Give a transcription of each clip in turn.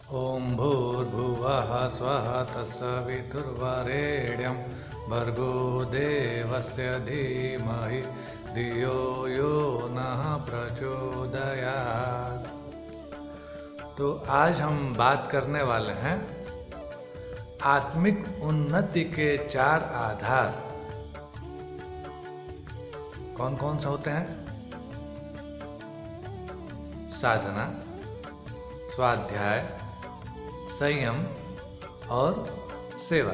ॐ भूर्भुवः स्वः तत्सवितुर्वरेण्यं भर्गो देवस्य धीमहि धियो यो नः प्रचोदयात्। तो आज हम बात करने वाले हैं आत्मिक उन्नति के 4 आधार कौन कौन से होते हैं। साधना, स्वाध्याय, संयम और सेवा।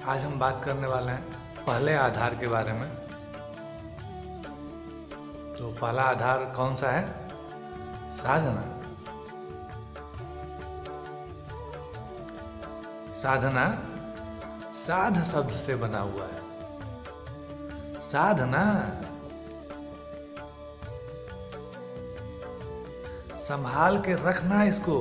आज हम बात करने वाले हैं पहले आधार के बारे में। तो पहला आधार कौन सा है? साधना। साधना साध शब्द से बना हुआ है। साधना संभाल के रखना, इसको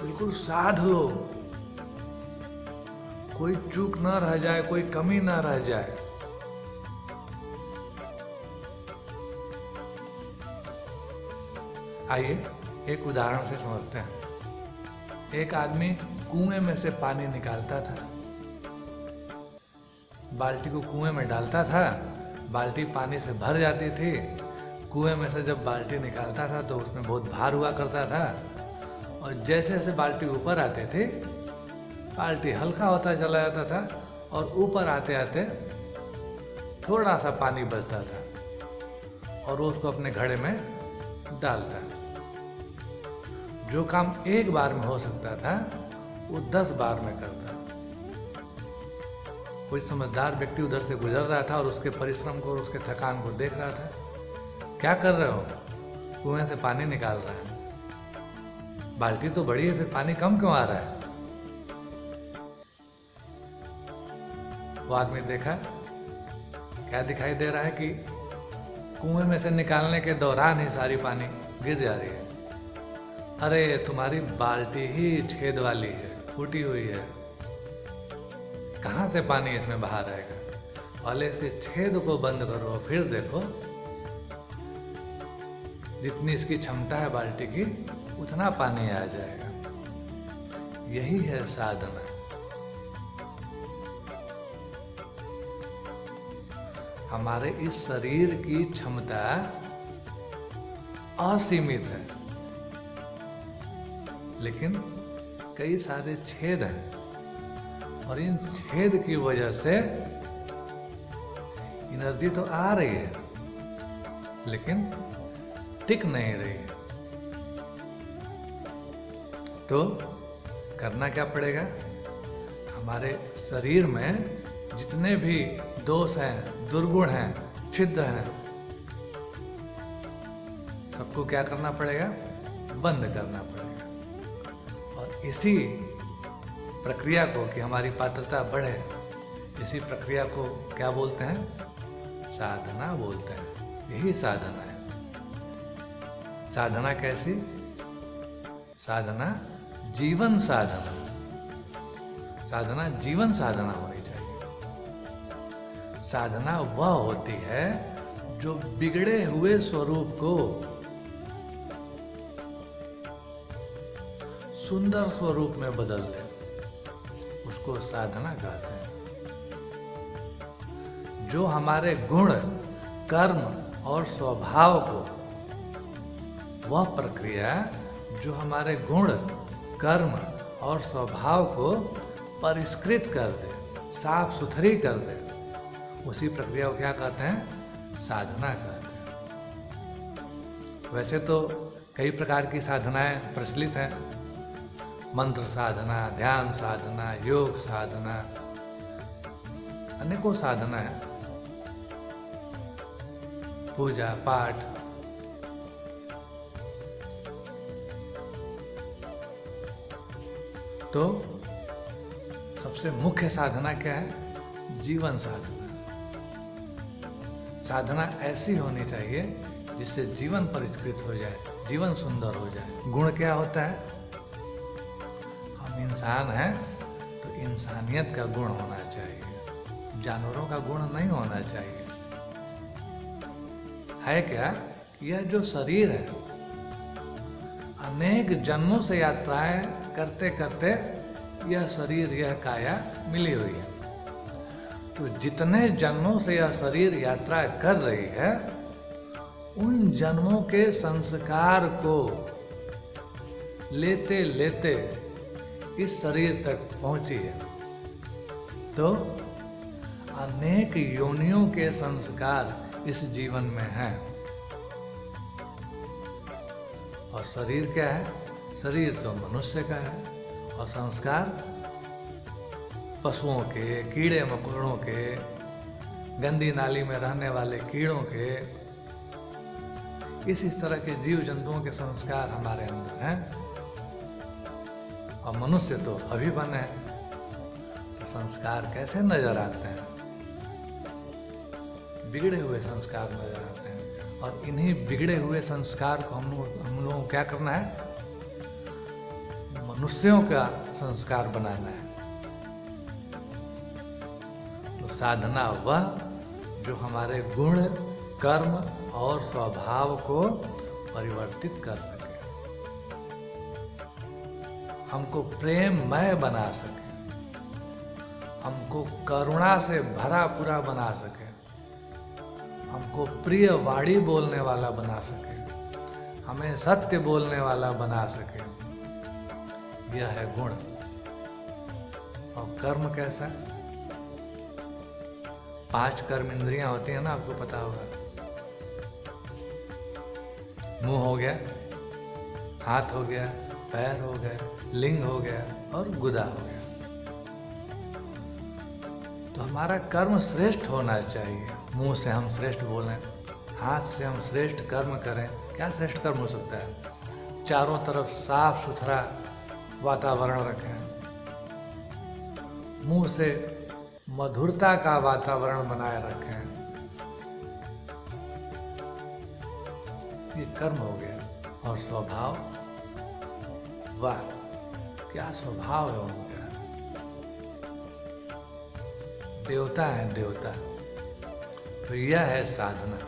बिल्कुल साध लो, कोई चूक ना रह जाए, कोई कमी ना रह जाए। आइए एक उदाहरण से समझते हैं। एक आदमी कुएं में से पानी निकालता था, बाल्टी को कुएं में डालता था, बाल्टी पानी से भर जाती थी। कुएं में से जब बाल्टी निकालता था तो उसमें बहुत भार हुआ करता था, और जैसे जैसे बाल्टी ऊपर आते थे बाल्टी हल्का होता चला जाता था, और ऊपर आते आते थोड़ा सा पानी बचता था, और वो उसको अपने घड़े में डालता। जो काम एक बार में हो सकता था वो 10 बार में करता। कोई समझदार व्यक्ति उधर से गुजर रहा था और उसके परिश्रम को और उसके थकान को देख रहा था। क्या कर रहे हो? कुएं से पानी निकाल रहा है। बाल्टी तो बड़ी है, फिर पानी कम क्यों आ रहा है? वो आदमी देखा, क्या दिखाई दे रहा है कि कुएं में से निकालने के दौरान ही सारी पानी गिर जा रही है। अरे तुम्हारी बाल्टी ही छेद वाली है, फूटी हुई है, कहाँ से पानी इसमें बाहर आएगा? पहले इसके छेद को बंद करो, फिर देखो जितनी इसकी क्षमता है बाल्टी की उतना पानी आ जाएगा। यही है साधना। हमारे इस शरीर की क्षमता असीमित है, लेकिन कई सारे छेद हैं, और इन छेद की वजह से एनर्जी तो आ रही है लेकिन टिक नहीं रही है। तो करना क्या पड़ेगा? हमारे शरीर में जितने भी दोष हैं, दुर्गुण हैं, छिद्र हैं, सबको क्या करना पड़ेगा? बंद करना पड़ेगा। और इसी प्रक्रिया को, कि हमारी पात्रता बढ़े, इसी प्रक्रिया को क्या बोलते हैं? साधना बोलते हैं। यही साधना है। साधना कैसी? साधना जीवन साधना। साधना जीवन साधना होनी चाहिए। साधना वह होती है जो बिगड़े हुए स्वरूप को सुंदर स्वरूप में बदल दे, उसको साधना कहते हैं। जो हमारे गुण, कर्म और स्वभाव को, वह प्रक्रिया जो हमारे गुण, कर्म और स्वभाव को परिष्कृत कर दे, साफ सुथरी कर दे, उसी प्रक्रिया को क्या कहते हैं? साधना कहते हैं। वैसे तो कई प्रकार की साधनाएं प्रचलित हैं। मंत्र साधना, ध्यान साधना, योग साधना, अनेकों साधना है। पूजा पाठ। तो सबसे मुख्य साधना क्या है? जीवन साधना। साधना ऐसी होनी चाहिए जिससे जीवन परिष्कृत हो जाए, जीवन सुंदर हो जाए। गुण क्या होता है? हम इंसान हैं तो इंसानियत का गुण होना चाहिए, जानवरों का गुण नहीं होना चाहिए। है क्या, यह जो शरीर है अनेक जन्मों से यात्राएं करते करते यह शरीर, यह काया मिली हुई है। तो जितने जन्मों से यह शरीर यात्रा कर रही है, उन जन्मों के संस्कार को लेते लेते इस शरीर तक पहुंची है। तो अनेक योनियों के संस्कार इस जीवन में हैं। और शरीर क्या है? शरीर तो मनुष्य का है, और संस्कार पशुओं के, कीड़े मकोड़ों के, गंदी नाली में रहने वाले कीड़ों के, इस तरह के जीव जंतुओं के संस्कार हमारे अंदर हैं। और मनुष्य तो अभी बने हैं, तो संस्कार कैसे नजर आते हैं? बिगड़े हुए संस्कार नजर आते हैं। और इन्हीं बिगड़े हुए संस्कार को हम लोगों को क्या करना है? मनुष्यों का संस्कार बनाना है। तो साधना वह जो हमारे गुण, कर्म और स्वभाव को परिवर्तित कर सके, हमको प्रेममय बना सके, हमको करुणा से भरा पूरा बना सके, हमको प्रिय वाणी बोलने वाला बना सके, हमें सत्य बोलने वाला बना सके। यह है गुण। और कर्म कैसा? 5 कर्म इंद्रियां होती हैं ना, आपको पता होगा। मुंह हो गया, हाथ हो गया, पैर हो गया, लिंग हो गया और गुदा हो गया। तो हमारा कर्म श्रेष्ठ होना चाहिए। मुंह से हम श्रेष्ठ बोलें, हाथ से हम श्रेष्ठ कर्म करें। क्या श्रेष्ठ कर्म हो सकता है? चारों तरफ साफ सुथरा वातावरण रखें, मुंह से मधुरता का वातावरण बनाए रखें। ये कर्म हो गया। और स्वभाव, वाह क्या स्वभाव है उनका! देवता है देवता। तो यह है साधना।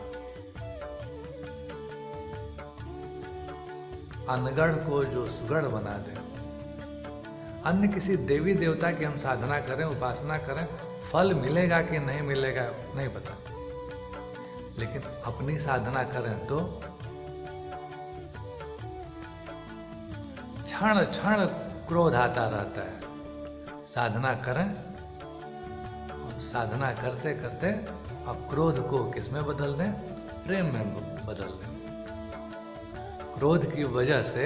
अनगढ़ को जो सुगढ़ बना दे। अन्य किसी देवी देवता की हम साधना करें, उपासना करें, फल मिलेगा कि नहीं मिलेगा नहीं पता, लेकिन अपनी साधना करें तो क्षण क्षण क्रोध आता रहता है। साधना करें, और साधना करते करते अब क्रोध को किसमें बदल दें? प्रेम में बदल दें। क्रोध की वजह से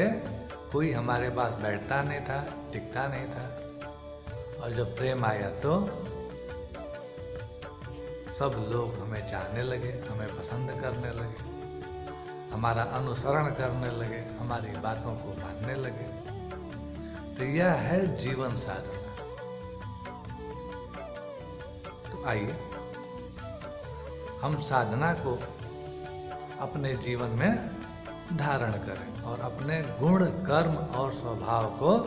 कोई हमारे पास बैठता नहीं था, टिकता नहीं था। और जब प्रेम आया तो सब लोग हमें चाहने लगे, हमें पसंद करने लगे, हमारा अनुसरण करने लगे, हमारी बातों को मानने लगे। तो यह है जीवन साधना। तो आइए हम साधना को अपने जीवन में धारण करें और अपने गुण, कर्म और स्वभाव को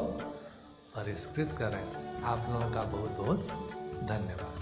परिष्कृत करें। आप लोगों का बहुत बहुत धन्यवाद।